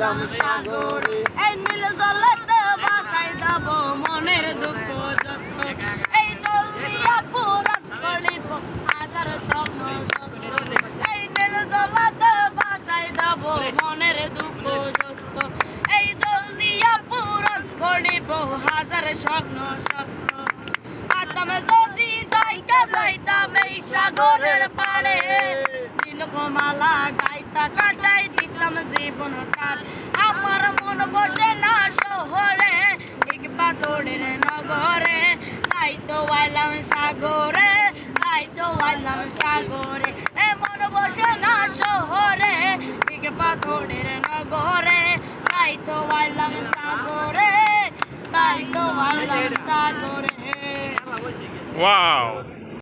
আইলাম সাগরে এই নীল জলেতে ভাসাই দেব মনের দুঃখ যত এই জল দিয়া পূরণ করিব হাজার স্বপ্ন এই নীল জলেতে ভাসাই দেব মনের দুঃখ যত এই জল দিয়া পূরণ করিব হাজার স্বপ্ন আতামে যদি দাইকা যাইতাম এই সাগরের পাড়ে মালা গাইতা কাটাই দিলাম জীবন কাল আমার মন বসে না শহরে ঠিক পাথরের নগরে তাই তো আইলাম সাগরে তাই তো আইলাম সাগরে এ মন বসে না শহরে ঠিক পাথরের নগরে তাই তো আইলাম সাগরে তাই তো আইলাম সাগরে। Wow.